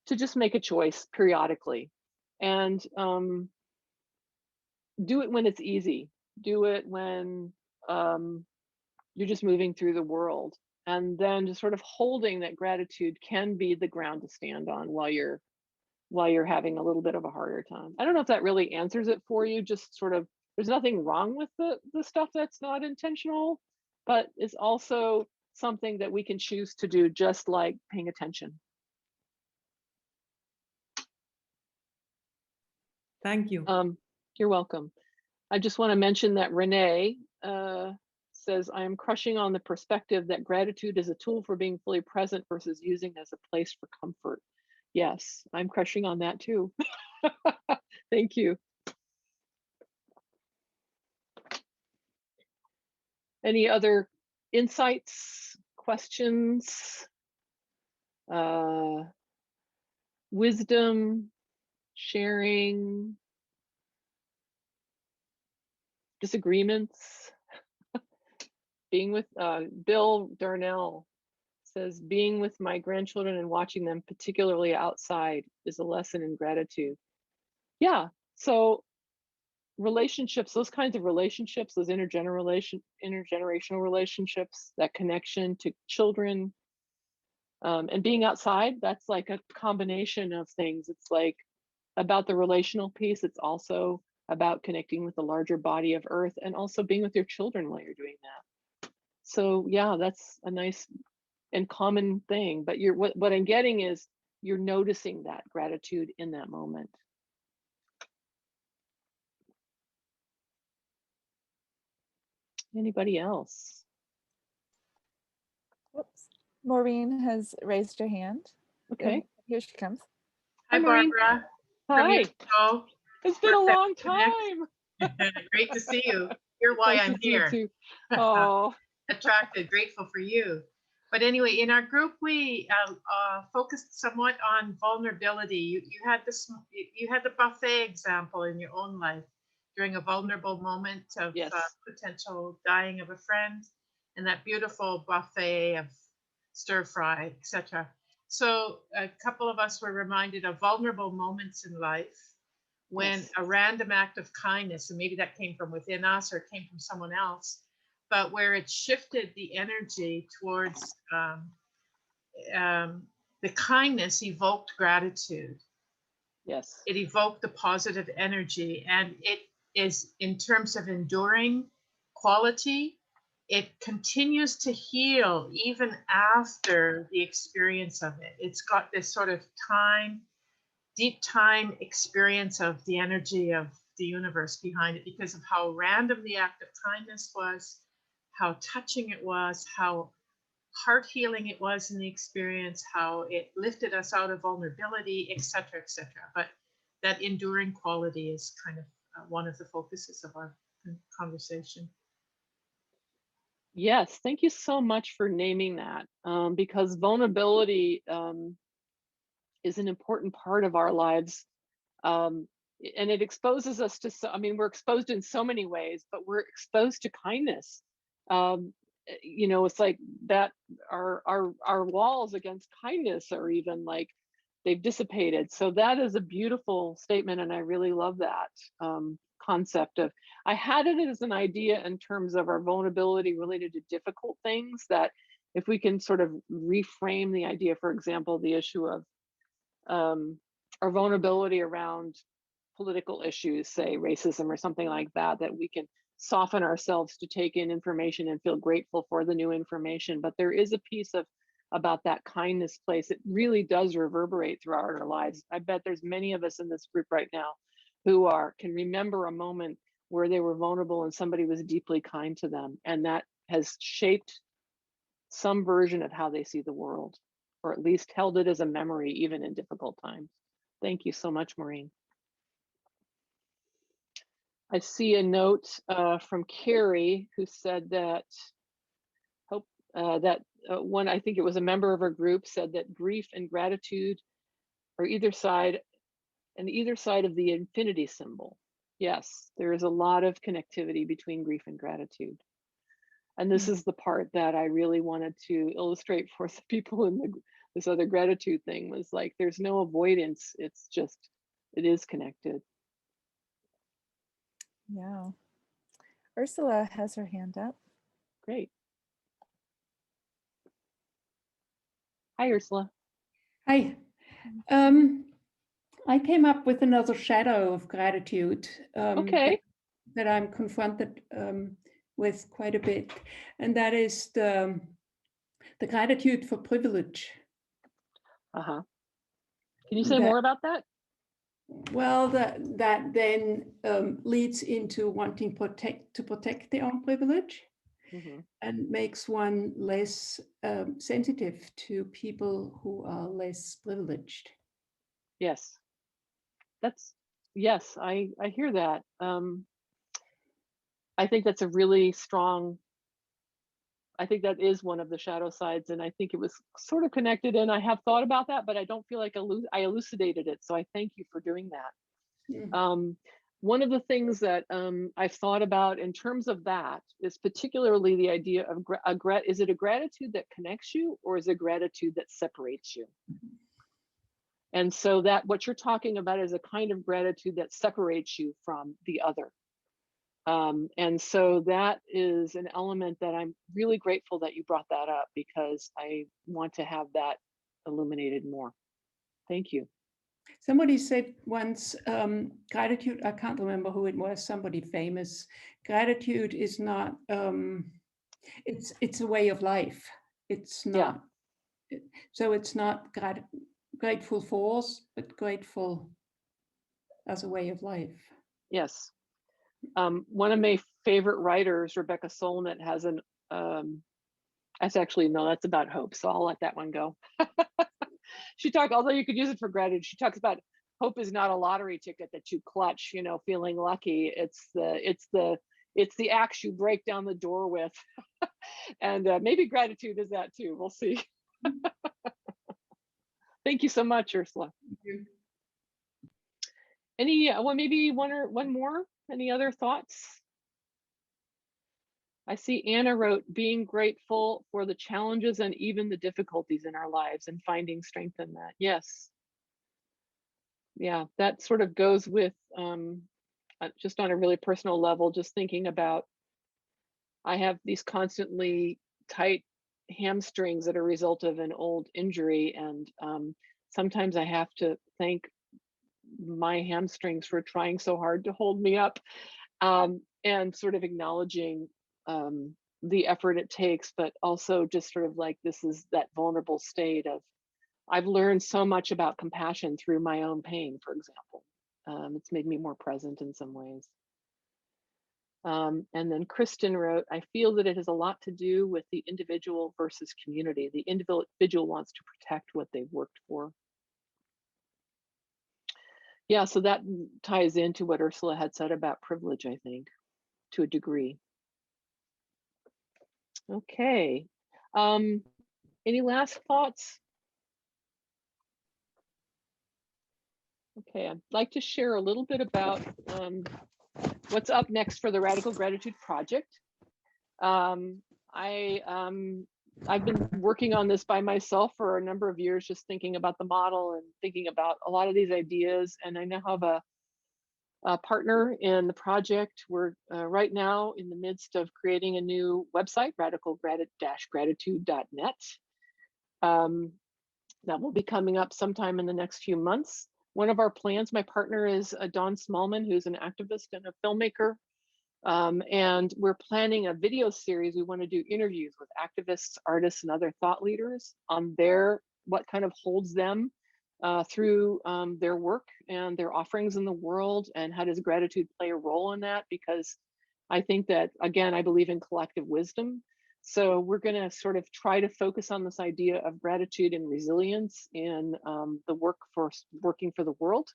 S2: to just make a choice periodically, and do it when it's easy. Do it when you're just moving through the world, and then just sort of holding that gratitude can be the ground to stand on while you're having a little bit of a harder time. I don't know if that really answers it for you. Just sort of, there's nothing wrong with the stuff that's not intentional, but it's also something that we can choose to do, just like paying attention.
S3: Thank you.
S2: You're welcome. I just want to mention that Renee says, I am crushing on the perspective that gratitude is a tool for being fully present versus using as a place for comfort. Yes, I'm crushing on that too. Thank you. Any other insights, questions, wisdom, sharing, disagreements? Being with Bill Darnell says, being with my grandchildren and watching them, particularly outside, is a lesson in gratitude. Yeah, so relationships, those kinds of relationships, those intergenerational relationships, that connection to children, and being outside, that's like a combination of things. It's like about the relational piece. It's also about connecting with the larger body of Earth, and also being with your children while you're doing that. So yeah, that's a nice and common thing, but what I'm getting is you're noticing that gratitude in that moment. Anybody else?
S1: Whoops. Maureen has raised her hand.
S2: Okay.
S1: Here she comes.
S4: Hi,
S2: Maureen.
S4: Barbara. From
S2: Hi.
S4: your show.
S2: It's been a
S4: Work that
S2: long
S4: Reconnects.
S2: time.
S4: Great to see you. You're why
S2: Nice
S4: I'm
S2: to see you
S4: here.
S2: too. Oh,
S4: Attracted, grateful for you. But anyway, in our group, we focused somewhat on vulnerability. You had the buffet example in your own life during a vulnerable moment of
S2: yes.
S4: potential dying of a friend, and that beautiful buffet of stir fry, etc. So a couple of us were reminded of vulnerable moments in life when
S2: Yes.
S4: a random act of kindness, and maybe that came from within us or it came from someone else, but where it shifted the energy towards the kindness evoked gratitude.
S2: Yes.
S4: It evoked the positive energy, and it is, in terms of enduring quality, it continues to heal even after the experience of it. It's got this sort of deep time experience of the energy of the universe behind it, because of how random the act of kindness was, how touching it was, how heart healing it was in the experience, how it lifted us out of vulnerability, etc., etc. But that enduring quality is kind of one of the focuses of our conversation.
S2: Yes, thank you so much for naming that, because vulnerability is an important part of our lives, and it exposes us to. I mean, we're exposed in so many ways, but we're exposed to kindness. You know, it's like that. Our walls against kindness are even like they've dissipated. So that is a beautiful statement, and I really love that concept of. I had it as an idea in terms of our vulnerability related to difficult things, that if we can sort of reframe the idea, for example, the issue of our vulnerability around political issues, say racism or something like that, that we can soften ourselves to take in information and feel grateful for the new information. But there is a piece of about that kindness place. It really does reverberate throughout our lives. I bet there's many of us in this group right now who can remember a moment where they were vulnerable and somebody was deeply kind to them, and that has shaped some version of how they see the world, or at least held it as a memory even in difficult times. Thank you so much, Maureen. I see a note from Carrie, who said that one, I think it was a member of her group, said that grief and gratitude are either side of the infinity symbol. Yes, there is a lot of connectivity between grief and gratitude. And this is the part that I really wanted to illustrate for the people in this other gratitude thing, was like, there's no avoidance. It's just, it is connected.
S1: Yeah. Ursula has her hand up.
S2: Great. Hi, Ursula.
S5: Hi. I came up with another shadow of gratitude
S2: Okay.
S5: that I'm confronted with quite a bit, and that is the gratitude for privilege.
S2: Uh-huh. Can you say more about that?
S5: Well, that then leads into wanting to protect their own privilege, and makes one less sensitive to people who are less privileged.
S2: Yes. Yes, I hear that. I think that's a really strong, I think that is one of the shadow sides, and I think it was sort of connected, and I have thought about that, but I don't feel like I elucidated it. So I thank you for doing that. One of the things that I've thought about in terms of that is particularly the idea of is it a gratitude that connects you, or is it gratitude that separates you? And so that what you're talking about is a kind of gratitude that separates you from the other. And so that is an element that I'm really grateful that you brought that up, because I want to have that illuminated more. Thank you.
S5: Somebody said once, gratitude, I can't remember who it was, somebody famous, gratitude is not, it's a way of life. It's not So it's not grateful force, but grateful as a way of life.
S2: Yes. One of my favorite writers, Rebecca Solnit, has an, that's actually, no, that's about hope. So I'll let that one go. She talked, although you could use it for gratitude, she talks about hope is not a lottery ticket that you clutch, you know, feeling lucky. It's the axe you break down the door with. And maybe gratitude is that too. We'll see. Thank you so much, Ursula.
S5: Thank you.
S2: Any, well, maybe one more. Any other thoughts? I see Anna wrote, being grateful for the challenges and even the difficulties in our lives and finding strength in that. Yes. Yeah, that sort of goes with just on a really personal level, just thinking about, I have these constantly tight hamstrings that are a result of an old injury. And sometimes I have to thank my hamstrings for trying so hard to hold me up, and sort of acknowledging the effort it takes, but also just sort of like, this is that vulnerable state of, I've learned so much about compassion through my own pain, for example. It's made me more present in some ways. And then Kristen wrote, I feel that it has a lot to do with the individual versus community. The individual wants to protect what they've worked for. Yeah, so that ties into what Ursula had said about privilege, I think, to a degree. Okay. Any last thoughts? Okay, I'd like to share a little bit about what's up next for the Radical Gratitude Project. I've been working on this by myself for a number of years, just thinking about the model and thinking about a lot of these ideas. And I now have a partner in the project. We're right now in the midst of creating a new website, radical-gratitude.net. That will be coming up sometime in the next few months. One of our plans, my partner is Dawn Smallman, who's an activist and a filmmaker. And we're planning a video series. We want to do interviews with activists, artists, and other thought leaders on what kind of holds them through their work and their offerings in the world, and how does gratitude play a role in that? Because I think that, again, I believe in collective wisdom. So we're going to sort of try to focus on this idea of gratitude and resilience in the working for the world.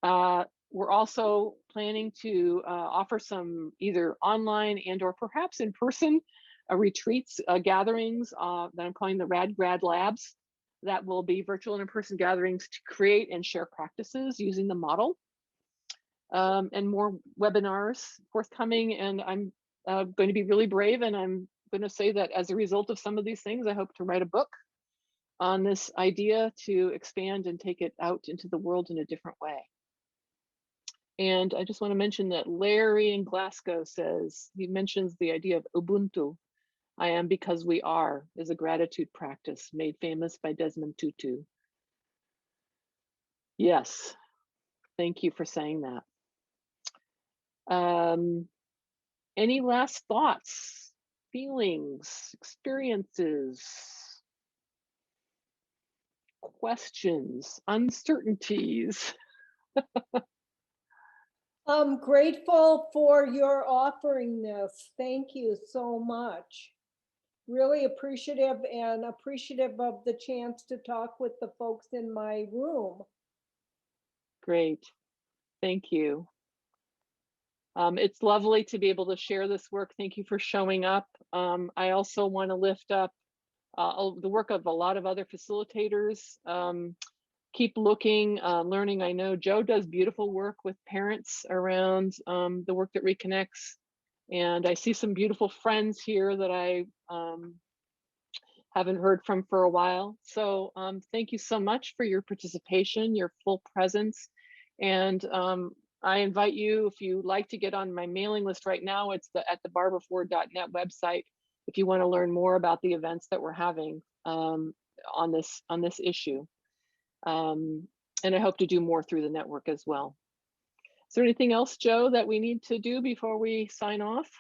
S2: We're also planning to offer some either online and or perhaps in person retreats, gatherings that I'm calling the Rad Grad Labs, that will be virtual and in-person gatherings to create and share practices using the model, and more webinars forthcoming. And I'm going to be really brave, and I'm going to say that as a result of some of these things, I hope to write a book on this idea to expand and take it out into the world in a different way. And I just want to mention that Larry in Glasgow says, he mentions the idea of Ubuntu. I am because we are is a gratitude practice made famous by Desmond Tutu. Yes, thank you for saying that. Any last thoughts, feelings, experiences, questions, uncertainties?
S6: I'm grateful for your offering this. Thank you so much. Really appreciative, and appreciative of the chance to talk with the folks in my room.
S2: Great, thank you. It's lovely to be able to share this work. Thank you for showing up. I also want to lift up the work of a lot of other facilitators. Keep looking, learning. I know Joe does beautiful work with parents around the work that reconnects. And I see some beautiful friends here that I haven't heard from for a while. So thank you so much for your participation, your full presence. And I invite you, if you like to get on my mailing list right now, it's at the barbaraford.net website. If you want to learn more about the events that we're having on this issue. And I hope to do more through the network as well. Is there anything else, Joe, that we need to do before we sign off?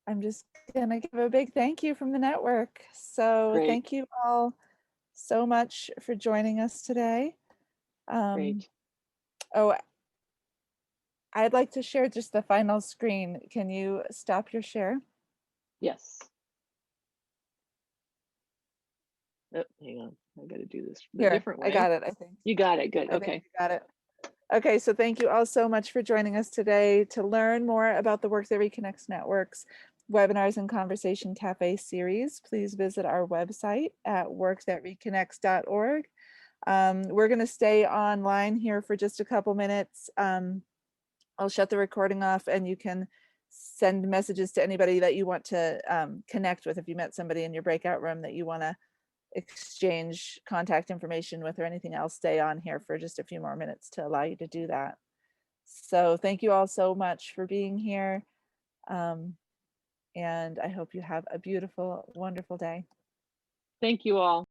S1: I'm just gonna give a big thank you from the network. So
S2: Great.
S1: thank you all so much for joining us today.
S2: Great.
S1: Oh, I'd like to share just the final screen. Can you stop your share?
S2: Yes. Oh, hang on. I got to do this the
S1: Here,
S2: different way.
S1: I got it, I think.
S2: You got it. Good.
S1: I think
S2: Okay.
S1: you got it. Okay, so thank you all so much for joining us today. To learn more about the Work That Reconnects Network's webinars and conversation cafe series, please visit our website at workthatreconnects.org. We're going to stay online here for just a couple minutes. I'll shut the recording off and you can send messages to anybody that you want to connect with. If you met somebody in your breakout room that you want to exchange contact information with or anything else, stay on here for just a few more minutes to allow you to do that. So thank you all so much for being here. And I hope you have a beautiful, wonderful day.
S2: Thank you all.